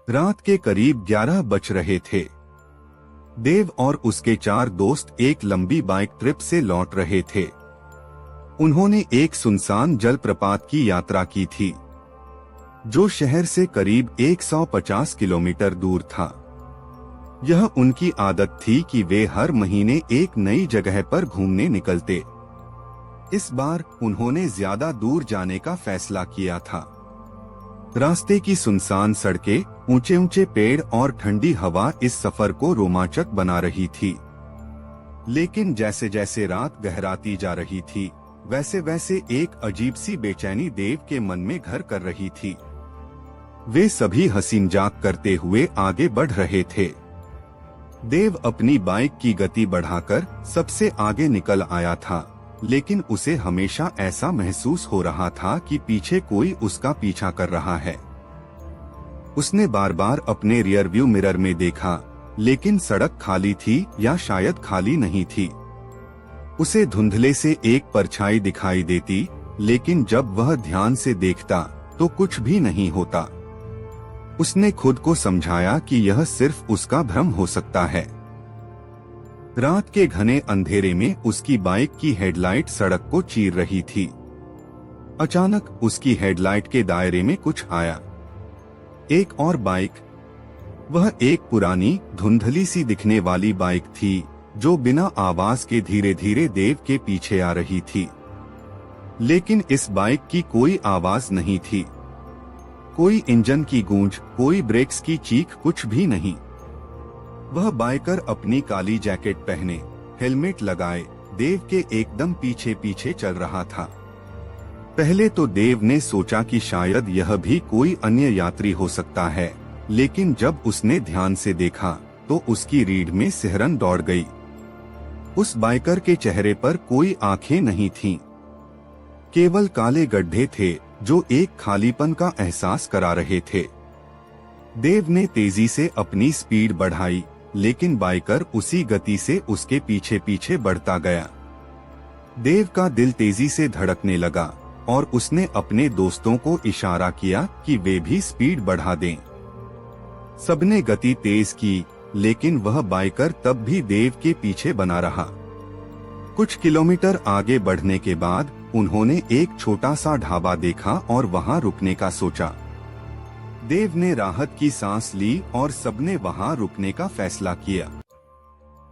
रात के करीब 11 बज रहे थे। देव और उसके 4 दोस्त एक लंबी बाइक ट्रिप से लौट रहे थे। उन्होंने एक सुनसान जलप्रपात की यात्रा की थी, जो शहर से करीब 150 किलोमीटर दूर था। यह उनकी आदत थी कि वे हर महीने एक नई जगह पर घूमने निकलते। इस बार उन्होंने ज्यादा दूर जाने का फैसला किया था। रास्ते की सुनसान सड़कें, ऊंचे ऊंचे पेड़ और ठंडी हवा इस सफर को रोमांचक बना रही थी। लेकिन जैसे जैसे रात गहराती जा रही थी, वैसे वैसे एक अजीब सी बेचैनी देव के मन में घर कर रही थी। वे सभी हंसी मजाक करते हुए आगे बढ़ रहे थे। देव अपनी बाइक की गति बढ़ाकर सबसे आगे निकल आया था, लेकिन उसे हमेशा ऐसा महसूस हो रहा था कि पीछे कोई उसका पीछा कर रहा है। उसने बार बार अपने रियर व्यू मिरर में देखा, लेकिन सड़क खाली थी या शायद खाली नहीं थी। उसे धुंधले से एक परछाई दिखाई देती, लेकिन जब वह ध्यान से देखता तो कुछ भी नहीं होता। उसने खुद को समझाया कि यह सिर्फ उसका भ्रम हो सकता है। रात के घने अंधेरे में उसकी बाइक की हेडलाइट सड़क को चीर रही थी। अचानक उसकी हेडलाइट के दायरे में कुछ आया। एक और बाइक। वह एक पुरानी धुंधली सी दिखने वाली बाइक थी, जो बिना आवाज के धीरे धीरे देव के पीछे आ रही थी। लेकिन इस बाइक की कोई आवाज नहीं थी, कोई इंजन की गूंज, कोई ब्रेक्स की चीख, कुछ भी नहीं। वह बाइकर अपनी काली जैकेट पहने, हेलमेट लगाए, देव के एकदम पीछे पीछे चल रहा था। पहले तो देव ने सोचा कि शायद यह भी कोई अन्य यात्री हो सकता है, लेकिन जब उसने ध्यान से देखा तो उसकी रीढ़ में सिहरन दौड़ गई। उस बाइकर के चेहरे पर कोई आंखें नहीं थीं, केवल काले गड्ढे थे जो एक खालीपन का एहसास करा रहे थे। देव ने तेजी से अपनी स्पीड बढ़ाई, लेकिन बाइकर उसी गति से उसके पीछे पीछे बढ़ता गया। देव का दिल तेजी से धड़कने लगा और उसने अपने दोस्तों को इशारा किया कि वे भी स्पीड बढ़ा दें। सबने गति तेज की, लेकिन वह बाइकर तब भी देव के पीछे बना रहा। कुछ किलोमीटर आगे बढ़ने के बाद उन्होंने एक छोटा सा ढाबा देखा और वहां रुकने का सोचा। देव ने राहत की सांस ली और सबने वहां रुकने का फैसला किया।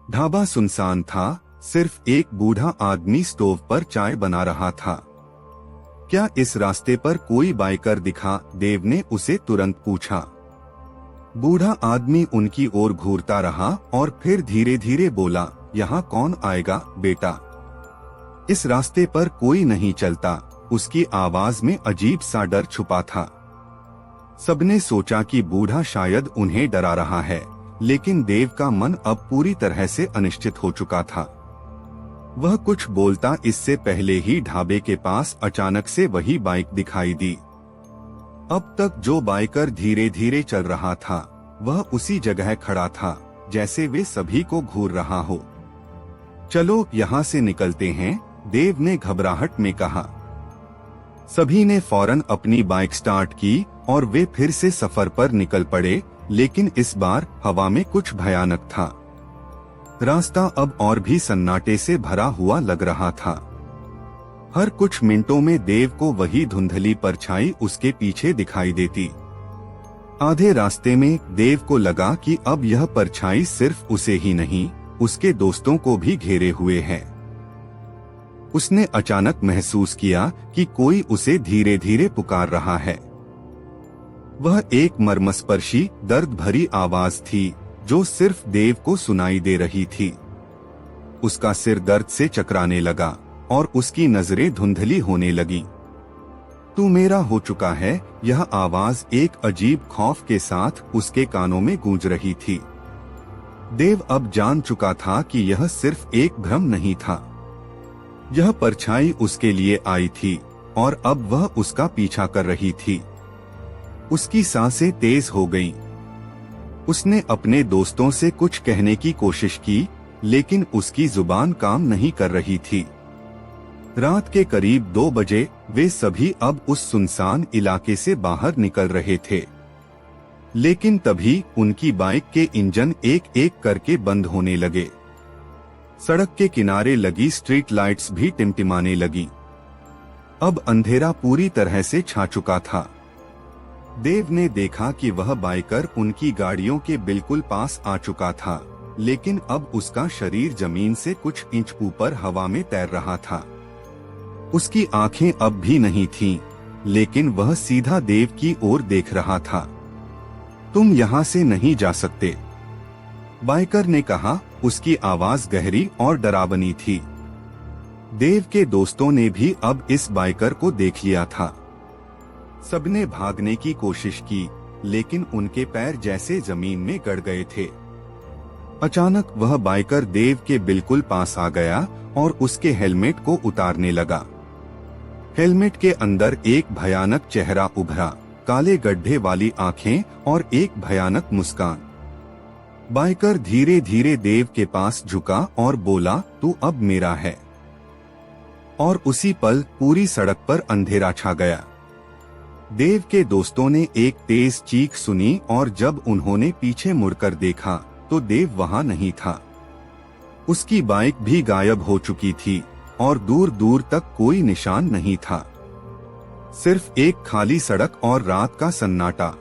ढाबा सुनसान था, सिर्फ एक बूढ़ा आदमी स्टोव पर चाय बना रहा था। क्या इस रास्ते पर कोई बाइकर दिखा? देव ने उसे तुरंत पूछा। बूढ़ा आदमी उनकी ओर घूरता रहा और फिर धीरे धीरे बोला, यहाँ कौन आएगा बेटा, इस रास्ते पर कोई नहीं चलता। उसकी आवाज में अजीब सा डर छुपा था। सबने सोचा कि बूढ़ा शायद उन्हें डरा रहा है, लेकिन देव का मन अब पूरी तरह से अनिश्चित हो चुका था। वह कुछ बोलता इससे पहले ही ढाबे के पास अचानक से वही बाइक दिखाई दी। अब तक जो बाइकर धीरे धीरे चल रहा था, वह उसी जगह खड़ा था, जैसे वे सभी को घूर रहा हो। चलो यहाँ से निकलते हैं, देव ने घबराहट में कहा। सभी ने फौरन अपनी बाइक स्टार्ट की और वे फिर से सफर पर निकल पड़े, लेकिन इस बार हवा में कुछ भयानक था। रास्ता अब और भी सन्नाटे से भरा हुआ लग रहा था। हर कुछ मिनटों में देव को वही धुंधली परछाई उसके पीछे दिखाई देती। आधे रास्ते में देव को लगा कि अब यह परछाई सिर्फ उसे ही नहीं, उसके दोस्तों को भी घेरे हुए है। उसने अचानक महसूस किया कि कोई उसे धीरे धीरे पुकार रहा है। वह एक मर्मस्पर्शी, दर्द भरी आवाज थी जो सिर्फ देव को सुनाई दे रही थी। उसका सिर दर्द से चकराने लगा और उसकी नजरें धुंधली होने लगीं। तू मेरा हो चुका है, यह आवाज एक अजीब खौफ के साथ उसके कानों में गूंज रही थी। देव अब जान चुका था कि यह सिर्फ एक भ्रम नहीं था। यह परछाई उसके लिए आई थी और अब वह उसका पीछा कर रही थी। उसकी सांसें तेज हो गईं। उसने अपने दोस्तों से कुछ कहने की कोशिश की, लेकिन उसकी जुबान काम नहीं कर रही थी। रात के करीब 2 बजे वे सभी अब उस सुनसान इलाके से बाहर निकल रहे थे। लेकिन तभी उनकी बाइक के इंजन एक एक करके बंद होने लगे। सड़क के किनारे लगी स्ट्रीट लाइट्स भी टिमटिमाने लगी। अब अंधेरा पूरी तरह से छा चुका था। देव ने देखा कि वह बाइकर उनकी गाड़ियों के बिल्कुल पास आ चुका था, लेकिन अब उसका शरीर जमीन से कुछ इंच ऊपर हवा में तैर रहा था। उसकी आंखें अब भी नहीं थीं, लेकिन वह सीधा देव की ओर देख रहा था। तुम यहाँ से नहीं जा सकते, बाइकर ने कहा। उसकी आवाज गहरी और डरावनी थी। देव के दोस्तों ने भी अब इस बाइकर को देख लिया था। सबने भागने की कोशिश की, लेकिन उनके पैर जैसे जमीन में गड़ गए थे। अचानक वह बाइकर देव के बिल्कुल पास आ गया और उसके हेलमेट को उतारने लगा। हेलमेट के अंदर एक भयानक चेहरा उभरा, काले गड्ढे वाली आंखें और एक भयानक मुस्कान। बाइकर धीरे धीरे देव के पास झुका और बोला, तू अब मेरा है। और उसी पल पूरी सड़क पर अंधेरा छा गया। देव के दोस्तों ने एक तेज चीख सुनी और जब उन्होंने पीछे मुड़कर देखा तो देव वहां नहीं था। उसकी बाइक भी गायब हो चुकी थी और दूर दूर तक कोई निशान नहीं था। सिर्फ एक खाली सड़क और रात का सन्नाटा।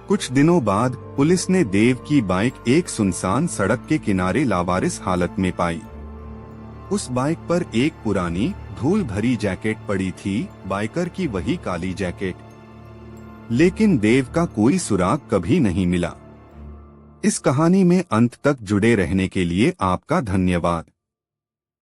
कुछ दिनों बाद पुलिस ने देव की बाइक एक सुनसान सड़क के किनारे लावारिस हालत में पाई। उस बाइक पर एक पुरानी धूल भरी जैकेट पड़ी थी, बाइकर की वही काली जैकेट। लेकिन देव का कोई सुराग कभी नहीं मिला। इस कहानी में अंत तक जुड़े रहने के लिए आपका धन्यवाद।